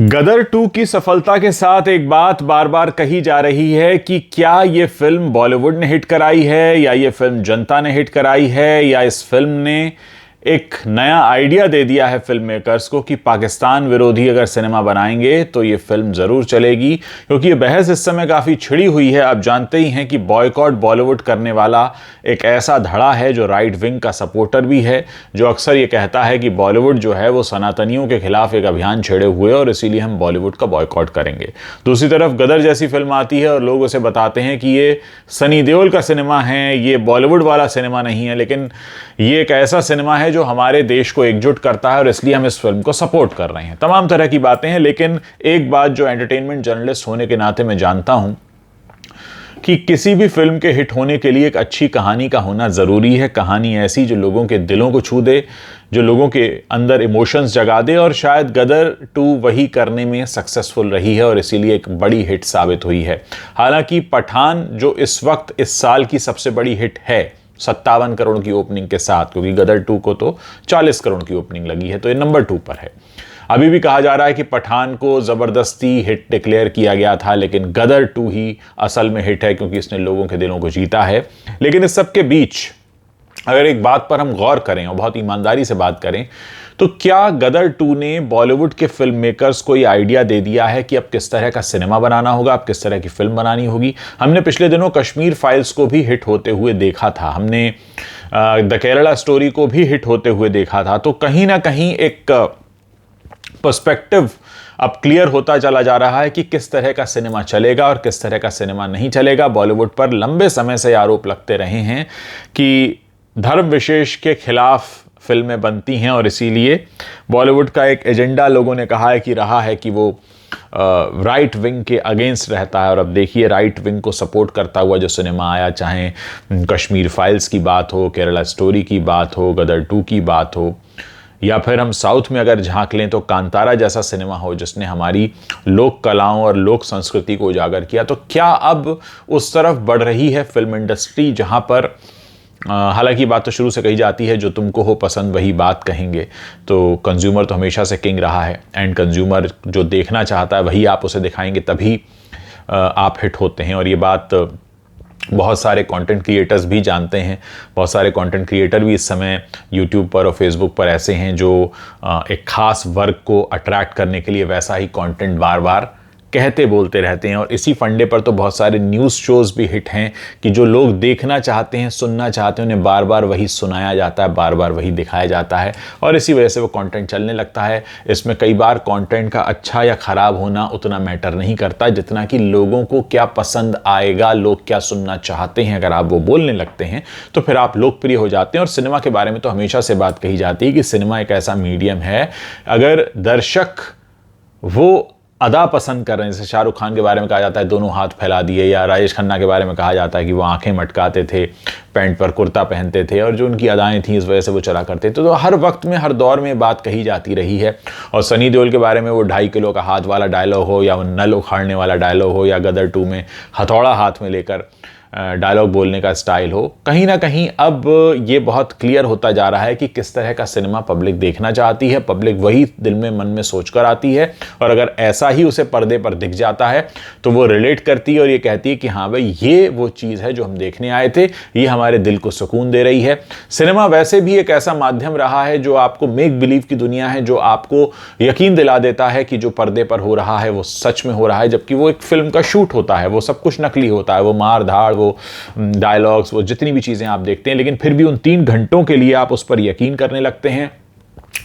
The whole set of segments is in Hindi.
गदर 2 की सफलता के साथ एक बात बार बार कही जा रही है कि क्या ये फिल्म बॉलीवुड ने हिट कराई है या ये फिल्म जनता ने हिट कराई है या इस फिल्म ने एक नया आइडिया दे दिया है फिल्म मेकर्स को कि पाकिस्तान विरोधी अगर सिनेमा बनाएंगे तो ये फिल्म ज़रूर चलेगी। क्योंकि ये बहस इस समय काफ़ी छिड़ी हुई है। आप जानते ही हैं कि बॉयकॉट बॉलीवुड करने वाला एक ऐसा धड़ा है जो राइट विंग का सपोर्टर भी है, जो अक्सर ये कहता है कि बॉलीवुड जो है वो सनातनियों के खिलाफ एक अभियान छेड़े हुए और इसीलिए हम बॉलीवुड का बॉयकॉट करेंगे। दूसरी तरफ गदर जैसी फिल्म आती है और लोग उसे बताते हैं कि ये सनी देओल का सिनेमा है, ये बॉलीवुड वाला सिनेमा नहीं है, लेकिन ये एक ऐसा सिनेमा है जो हमारे देश को एकजुट करता है और इसलिए हम इस फिल्म को सपोर्ट कर रहे हैं। तमाम तरह की बातें हैं, लेकिन एक बात जो एंटरटेनमेंट जर्नलिस्ट होने के नाते मैं जानता हूं कि किसी भी फिल्म के हिट होने के लिए एक अच्छी कहानी का होना ज़रूरी है। कहानी ऐसी जो लोगों के दिलों को छू दे, जो लोगों के अंदर इमोशंस जगा दे, और शायद गदर 2 वही करने में सक्सेसफुल रही है और इसीलिए एक बड़ी हिट साबित हुई है। हालांकि पठान जो इस वक्त इस साल की सबसे बड़ी हिट है 57 करोड़ की ओपनिंग के साथ, क्योंकि गदर 2 को तो 40 करोड़ की ओपनिंग लगी है, तो ये नंबर 2 पर है। अभी भी कहा जा रहा है कि पठान को जबरदस्ती हिट डिक्लेयर किया गया था, लेकिन गदर 2 ही असल में हिट है क्योंकि इसने लोगों के दिलों को जीता है। लेकिन इस सब के बीच अगर एक बात पर हम गौर करें और बहुत ईमानदारी से बात करें तो क्या गदर 2 ने बॉलीवुड के फिल्म मेकर्स को ये आइडिया दे दिया है कि अब किस तरह का सिनेमा बनाना होगा, अब किस तरह की फिल्म बनानी होगी। हमने पिछले दिनों कश्मीर फाइल्स को भी हिट होते हुए देखा था, हमने द केरला स्टोरी को भी हिट होते हुए देखा था। तो कहीं ना कहीं एक पर्सपेक्टिव अब क्लियर होता चला जा रहा है कि किस तरह का सिनेमा चलेगा और किस तरह का सिनेमा नहीं चलेगा। बॉलीवुड पर लंबे समय से आरोप लगते रहे हैं कि धर्म विशेष के खिलाफ फिल्में बनती हैं और इसीलिए बॉलीवुड का एक एजेंडा लोगों ने कहा है कि रहा है कि वो राइट विंग के अगेंस्ट रहता है। और अब देखिए राइट विंग को सपोर्ट करता हुआ जो सिनेमा आया, चाहे कश्मीर फाइल्स की बात हो, केरला स्टोरी की बात हो, गदर 2 की बात हो, या फिर हम साउथ में अगर झांक लें तो कांतारा जैसा सिनेमा हो जिसने हमारी लोक कलाओं और लोक संस्कृति को उजागर किया। तो क्या अब उस तरफ बढ़ रही है फिल्म इंडस्ट्री जहां पर हालांकि बात तो शुरू से कही जाती है जो तुमको हो पसंद वही बात कहेंगे। तो कंज्यूमर तो हमेशा से किंग रहा है, एंड कंज्यूमर जो देखना चाहता है वही आप उसे दिखाएंगे, तभी आप हिट होते हैं। और ये बात बहुत सारे कंटेंट क्रिएटर्स भी जानते हैं। बहुत सारे कंटेंट क्रिएटर भी इस समय यूट्यूब पर और फेसबुक पर ऐसे हैं जो एक खास वर्ग को अट्रैक्ट करने के लिए वैसा ही कंटेंट बार बार कहते बोलते रहते हैं। और इसी फंडे पर तो बहुत सारे न्यूज़ शोज़ भी हिट हैं कि जो लोग देखना चाहते हैं, सुनना चाहते हैं, उन्हें बार बार वही सुनाया जाता है, बार बार वही दिखाया जाता है और इसी वजह से वो कंटेंट चलने लगता है। इसमें कई बार कंटेंट का अच्छा या ख़राब होना उतना मैटर नहीं करता जितना कि लोगों को क्या पसंद आएगा, लोग क्या सुनना चाहते हैं। अगर आप वो बोलने लगते हैं तो फिर आप लोकप्रिय हो जाते हैं। और सिनेमा के बारे में तो हमेशा से बात कही जाती है कि सिनेमा एक ऐसा मीडियम है, अगर दर्शक वो अदा पसंद कर रहे हैं, जैसे शाहरुख खान के बारे में कहा जाता है दोनों हाथ फैला दिए, या राजेश खन्ना के बारे में कहा जाता है कि वो आंखें मटकाते थे, पैंट पर कुर्ता पहनते थे और जो उनकी अदाएं थी इस वजह से वो चला करते थे। तो हर वक्त में हर दौर में बात कही जाती रही है। और सनी देओल के बारे में वो 2.5 किलो का हाथ वाला डायलॉग हो, या वो नल उखाड़ने वाला डायलॉग हो, या गदर 2 में हथौड़ा हाथ में लेकर डायलॉग बोलने का स्टाइल हो, कहीं ना कहीं अब ये बहुत क्लियर होता जा रहा है कि किस तरह का सिनेमा पब्लिक देखना चाहती है। पब्लिक वही दिल में मन में सोच कर आती है और अगर ऐसा ही उसे पर्दे पर दिख जाता है तो वो रिलेट करती है और ये कहती है कि हाँ भाई ये वो चीज़ है जो हम देखने आए थे, ये हमारे दिल को सुकून दे रही है। सिनेमा वैसे भी एक ऐसा माध्यम रहा है जो आपको मेक बिलीव की दुनिया है, जो आपको यकीन दिला देता है कि जो पर्दे पर हो रहा है वो सच में हो रहा है, जबकि वो एक फिल्म का शूट होता है, वो सब कुछ नकली होता है, वो मार धाड़, डायलॉग्स, वो जितनी भी चीजें आप देखते हैं, लेकिन फिर भी उन 3 घंटों के लिए आप उस पर यकीन करने लगते हैं,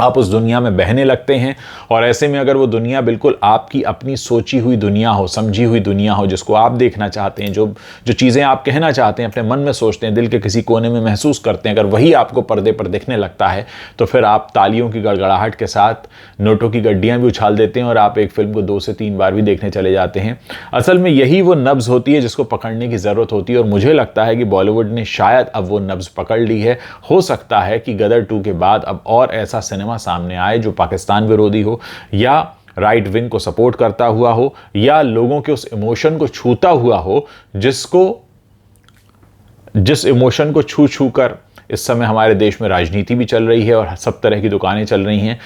आप उस दुनिया में बहने लगते हैं। और ऐसे में अगर वो दुनिया बिल्कुल आपकी अपनी सोची हुई दुनिया हो, समझी हुई दुनिया हो, जिसको आप देखना चाहते हैं, जो चीज़ें आप कहना चाहते हैं, अपने मन में सोचते हैं, दिल के किसी कोने में महसूस करते हैं, अगर वही आपको पर्दे पर दिखने लगता है तो फिर आप तालियों की गड़गड़ाहट के साथ नोटों की गड्डियां भी उछाल देते हैं और आप एक फिल्म को 2 से 3 बार भी देखने चले जाते हैं। असल में यही वो नब्ज़ होती है जिसको पकड़ने की ज़रूरत होती है और मुझे लगता है कि बॉलीवुड ने शायद अब वो नब्ज़ पकड़ ली है। हो सकता है कि गदर 2 के बाद अब और ऐसा सिनेमा सामने आए जो पाकिस्तान विरोधी हो, या राइट विंग को सपोर्ट करता हुआ हो, या लोगों के उस इमोशन को छूता हुआ हो जिस इमोशन को छू छू कर इस समय हमारे देश में राजनीति भी चल रही है और सब तरह की दुकानें चल रही हैं।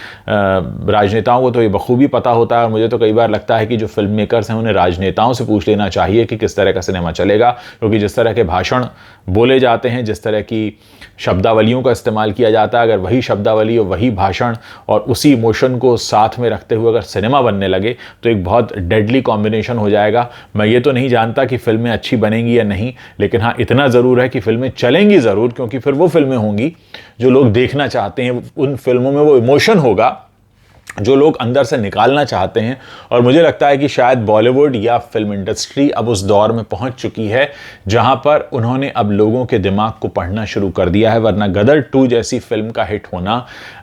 राजनेताओं को तो ये बखूबी पता होता है और मुझे तो कई बार लगता है कि जो फिल्म मेकर्स हैं उन्हें राजनेताओं से पूछ लेना चाहिए कि किस तरह का सिनेमा चलेगा, क्योंकि जिस तरह के भाषण बोले जाते हैं, जिस तरह की शब्दावलियों का इस्तेमाल किया जाता है, अगर वही शब्दावली और वही भाषण और उसी इमोशन को साथ में रखते हुए अगर सिनेमा बनने लगे तो एक बहुत डेडली कॉम्बिनेशन हो जाएगा। मैं ये तो नहीं जानता कि फिल्में अच्छी बनेंगी या नहीं, लेकिन हाँ इतना ज़रूर है कि फिल्में चलेंगी ज़रूर, क्योंकि फिर वो फिल्में होंगी जो लोग देखना चाहते हैं। उन फिल्मों में वो इमोशन होगा जो लोग अंदर से निकालना चाहते हैं। और मुझे लगता है कि शायद बॉलीवुड या फिल्म इंडस्ट्री अब उस दौर में पहुंच चुकी है जहां पर उन्होंने अब लोगों के दिमाग को पढ़ना शुरू कर दिया है। वरना गदर 2 जैसी फिल्म का हिट होना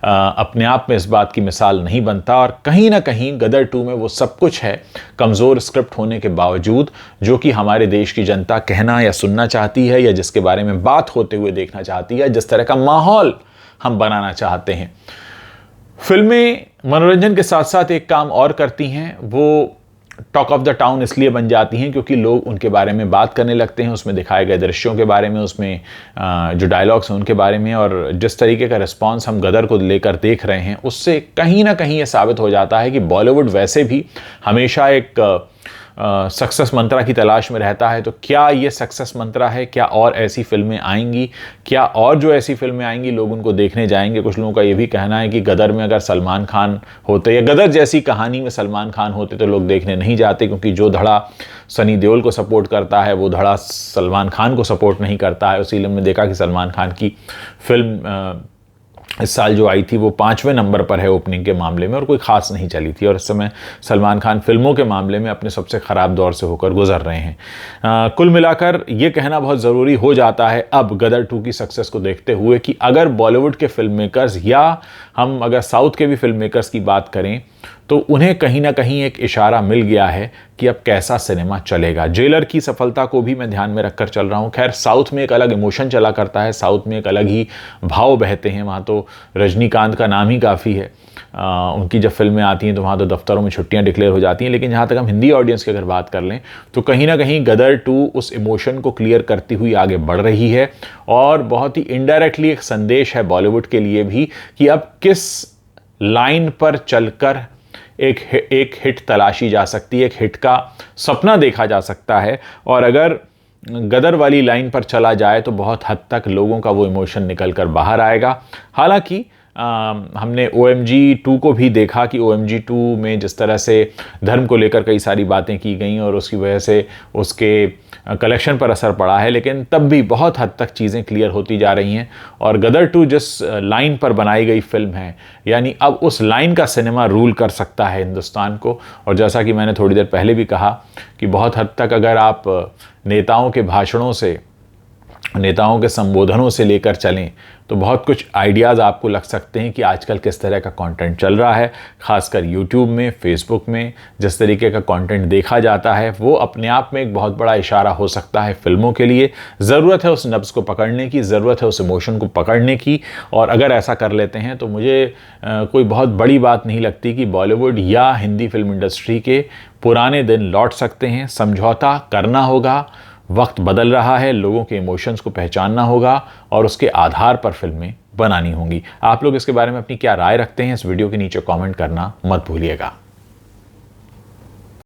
अपने आप में इस बात की मिसाल नहीं बनता। और कहीं ना कहीं गदर 2 में वो सब कुछ है, कमज़ोर स्क्रिप्ट होने के बावजूद, जो कि हमारे देश की जनता कहना या सुनना चाहती है या जिसके बारे में बात होते हुए देखना चाहती है, जिस तरह का माहौल हम बनाना चाहते हैं। फिल्में मनोरंजन के साथ साथ एक काम और करती हैं, वो टॉक ऑफ द टाउन इसलिए बन जाती हैं क्योंकि लोग उनके बारे में बात करने लगते हैं, उसमें दिखाए गए दृश्यों के बारे में, उसमें जो डायलॉग्स हैं उनके बारे में। और जिस तरीके का रिस्पांस हम गदर को लेकर देख रहे हैं, उससे कहीं ना कहीं ये साबित हो जाता है कि बॉलीवुड वैसे भी हमेशा एक सक्सेस मंत्रा की तलाश में रहता है। तो क्या ये सक्सेस मंत्रा है? क्या और ऐसी फिल्में आएंगी? क्या और जो ऐसी फिल्में आएंगी लोग उनको देखने जाएंगे? कुछ लोगों का ये भी कहना है कि गदर में अगर सलमान खान होते या गदर जैसी कहानी में सलमान खान होते तो लोग देखने नहीं जाते, क्योंकि जो धड़ा सनी देओल को सपोर्ट करता है वो धड़ा सलमान खान को सपोर्ट नहीं करता है। इसीलिए हमने देखा कि सलमान खान की फिल्म इस साल जो आई थी वो 5वें नंबर पर है ओपनिंग के मामले में और कोई ख़ास नहीं चली थी। और इस समय सलमान खान फिल्मों के मामले में अपने सबसे ख़राब दौर से होकर गुजर रहे हैं। कुल मिलाकर ये कहना बहुत ज़रूरी हो जाता है अब गदर 2 की सक्सेस को देखते हुए कि अगर बॉलीवुड के फिल्म मेकर्स या हम अगर साउथ के भी फिल्म मेकर्स की बात करें तो उन्हें कहीं ना कहीं एक इशारा मिल गया है कि अब कैसा सिनेमा चलेगा। जेलर की सफलता को भी मैं ध्यान में रखकर चल रहा हूँ। खैर साउथ में एक अलग इमोशन चला करता है, साउथ में एक अलग ही भाव बहते हैं। वहाँ तो रजनीकांत का नाम ही काफ़ी है। उनकी जब फिल्में आती हैं तो वहाँ तो दफ्तरों में छुट्टियाँ डिक्लेयर हो जाती हैं। लेकिन जहाँ तक हम हिंदी ऑडियंस की अगर बात कर लें तो कहीं ना कहीं गदर 2 उस इमोशन को क्लियर करती हुई आगे बढ़ रही है और बहुत ही इनडायरेक्टली एक संदेश है बॉलीवुड के लिए भी कि अब किस लाइन पर चलकर एक हिट तलाशी जा सकती है, एक हिट का सपना देखा जा सकता है। और अगर गदर वाली लाइन पर चला जाए तो बहुत हद तक लोगों का वो इमोशन निकल कर बाहर आएगा। हालांकि हमने OMG 2 को भी देखा कि OMG 2 में जिस तरह से धर्म को लेकर कई सारी बातें की गई और उसकी वजह से उसके कलेक्शन पर असर पड़ा है, लेकिन तब भी बहुत हद तक चीज़ें क्लियर होती जा रही हैं। और गदर 2 जिस लाइन पर बनाई गई फिल्म है, यानी अब उस लाइन का सिनेमा रूल कर सकता है हिंदुस्तान को। और जैसा कि मैंने थोड़ी देर पहले भी कहा कि बहुत हद तक अगर आप नेताओं के भाषणों से, नेताओं के संबोधनों से लेकर चलें तो बहुत कुछ आइडियाज़ आपको लग सकते हैं कि आजकल किस तरह का कंटेंट चल रहा है। खासकर यूट्यूब में, फेसबुक में जिस तरीके का कंटेंट देखा जाता है वो अपने आप में एक बहुत बड़ा इशारा हो सकता है फिल्मों के लिए। ज़रूरत है उस नब्ज़ को पकड़ने की, ज़रूरत है उस इमोशन को पकड़ने की। और अगर ऐसा कर लेते हैं तो मुझे कोई बहुत बड़ी बात नहीं लगती कि बॉलीवुड या हिंदी फिल्म इंडस्ट्री के पुराने दिन लौट सकते हैं। समझौता करना होगा, वक्त बदल रहा है, लोगों के इमोशंस को पहचानना होगा और उसके आधार पर फिल्में बनानी होंगी। आप लोग इसके बारे में अपनी क्या राय रखते हैं, इस वीडियो के नीचे कमेंट करना मत भूलिएगा।